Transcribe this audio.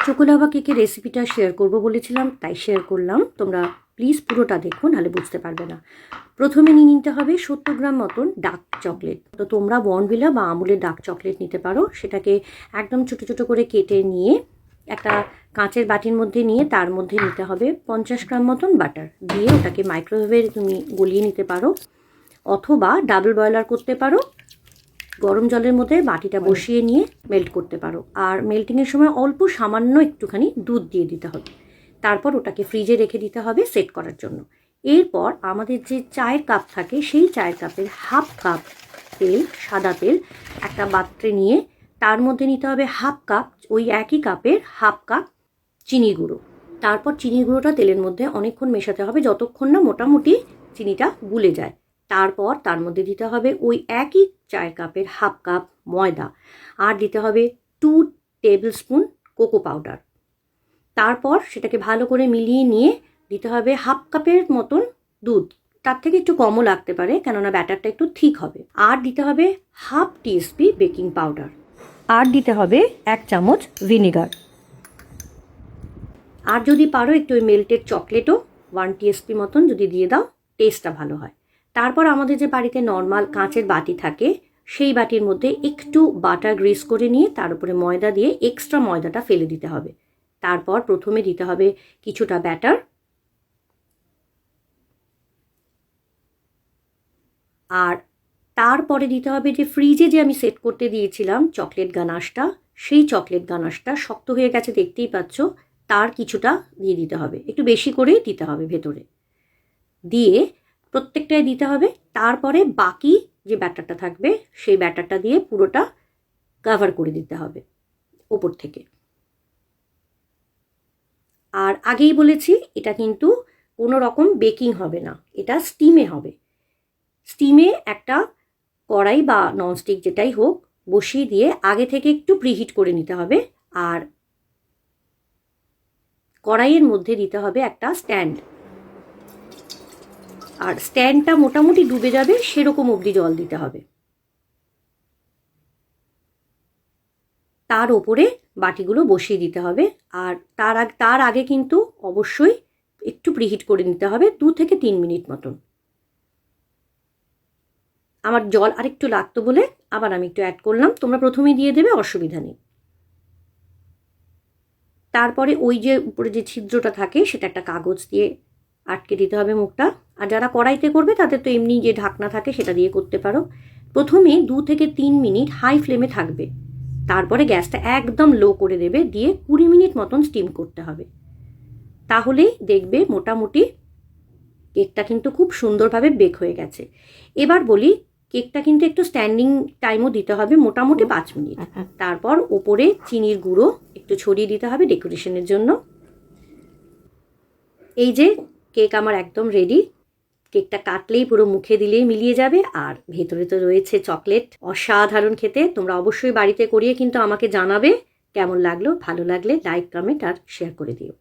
চোকোলাভা কেকের রেসিপিটা শেয়ার করব বলেছিলাম, তাই শেয়ার করলাম। তোমরা প্লিজ পুরোটা দেখো, নাহলে বুঝতে পারবে না। প্রথমে নিয়ে নিতে হবে 70 গ্রাম মতন ডার্ক চকলেট। তো তোমরা বর্নভিলা বা আমুলের ডার্ক চকলেট নিতে পারো। সেটাকে একদম ছোটো ছোটো করে কেটে নিয়ে একটা কাঁচের বাটির মধ্যে নিয়ে তার মধ্যে নিতে হবে 50 গ্রাম মতন বাটার দিয়ে ওটাকে মাইক্রোওয়েভে তুমি গলিয়ে নিতে পারো, অথবা ডাবল বয়লার করতে পারো। গরম জলের মধ্যে বাটিটা বসিয়ে নিয়ে মেল্ট করতে পারো। আর মেল্টিংয়ের সময় অল্প সামান্য একটুখানি দুধ দিয়ে দিতে হবে। তারপর ওটাকে ফ্রিজে রেখে দিতে হবে সেট করার জন্য। এরপর আমাদের যে চায়ের কাপ থাকে, সেই চায়ের কাপের হাফ কাপ তেল, সাদা তেল একটা পাত্রে নিয়ে তার মধ্যে নিতে হবে হাফ কাপ, ওই একই কাপের হাফ কাপ চিনি গুঁড়ো। তারপর চিনি গুঁড়োটা তেলের মধ্যে অনেকক্ষণ মেশাতে হবে, যতক্ষণ না মোটামুটি চিনিটা গুলে যায়। তারপর তার মধ্যে দিতে হবে ওই একই চায়ের কাপের হাফ কাপ ময়দা, আর দিতে হবে 2 টেবিল স্পুন কোকো পাউডার। তারপর সেটাকে ভালো করে মিলিয়ে নিয়ে দিতে হবে হাফ কাপের মতন দুধ, তার থেকে একটু কমও লাগতে পারে, কেননা ব্যাটারটা একটু ঠিক হবে। আর দিতে হবে হাফ টিস্পি বেকিং পাউডার, আর দিতে হবে 1 চামচ ভিনেগার। আর যদি পারো একটু ওই মেল্টেড চকলেটও 1 টিস্পি মতন যদি দিয়ে দাও, টেস্টটা ভালো হয়। তারপর আমাদের যে বাড়িতে নর্মাল কাঁচের বাটি থাকে, সেই বাটির মধ্যে একটু বাটার গ্রিস করে নিয়ে তার উপরে ময়দা দিয়ে এক্সট্রা ময়দাটা ফেলে দিতে হবে। তারপর প্রথমে দিতে হবে কিছুটা ব্যাটার, আর তারপরে দিতে হবে যে ফ্রিজে যে আমি সেট করতে দিয়েছিলাম চকলেট গানাশটা, সেই চকলেট গানাশটা শক্ত হয়ে গেছে দেখতেই পাচ্ছ, তার কিছুটা দিয়ে দিতে হবে, একটু বেশি করেই দিতে হবে ভেতরে দিয়ে প্রত্যেকটাই দিতে হবে। তারপরে বাকি যে ব্যাটারটা থাকবে সেই ব্যাটারটা দিয়ে পুরোটা কভার করে দিতে হবে ওপর থেকে। আর আগেই বলেছি এটা কিন্তু কোনো রকম বেকিং হবে না, এটা স্টিমে হবে। স্টিমে একটা কড়াই বা ননস্টিক যেটাই হোক বসিয়ে দিয়ে আগে থেকে একটু প্রিহিট করে নিতে হবে। আর কড়াইয়ের মধ্যে দিতে হবে একটা স্ট্যান্ড, আর স্ট্যান্ডটা মোটামুটি ডুবে যাবে সেরকম অবধি জল দিতে হবে। তার ওপরে বাটিগুলো বসিয়ে দিতে হবে। আর তার আগে কিন্তু অবশ্যই একটু প্রিহিট করে নিতে হবে 2 থেকে 3 মিনিট মতন। আমার জল আরেকটু লাগতো বলে আবার আমি একটু অ্যাড করলাম, তোমরা প্রথমেই দিয়ে দেবে, অসুবিধা নেই। তারপরে ওই যে উপরে যে ছিদ্রটা থাকে সেটা একটা কাগজ দিয়ে আটকে দিতে হবে মুখটা। আর যারা কড়াইতে করবে তাদের তো এমনি যে ঢাকনা থাকে সেটা দিয়ে করতে পারো। প্রথমে 2 থেকে 3 মিনিট হাই ফ্লেমে থাকবে, তারপরে গ্যাসটা একদম লো করে দেবে, দিয়ে 20 মিনিট মতন স্টিম করতে হবে। তাহলেই দেখবে মোটামুটি কেকটা কিন্তু খুব সুন্দরভাবে বেক হয়ে গেছে। এবার বলি, কেকটা কিন্তু একটু স্ট্যান্ডিং টাইমও দিতে হবে, মোটামুটি 5 মিনিট। তারপর ওপরে চিনির গুঁড়ো একটু ছড়িয়ে দিতে হবে ডেকোরেশনের জন্য। এই যে কেক আমার একদম রেডি। কেকটা কাটলেই পুরো মুখে দিলেই মিলিয়ে যাবে, আর ভেতরে তো রয়েছে চকলেট। অসাধারণ খেতে। তোমরা অবশ্যই বাড়িতে করিয়ে কিন্তু আমাকে জানাবে কেমন লাগলো। ভালো লাগলে লাইক, কমেন্ট আর শেয়ার করে দিও।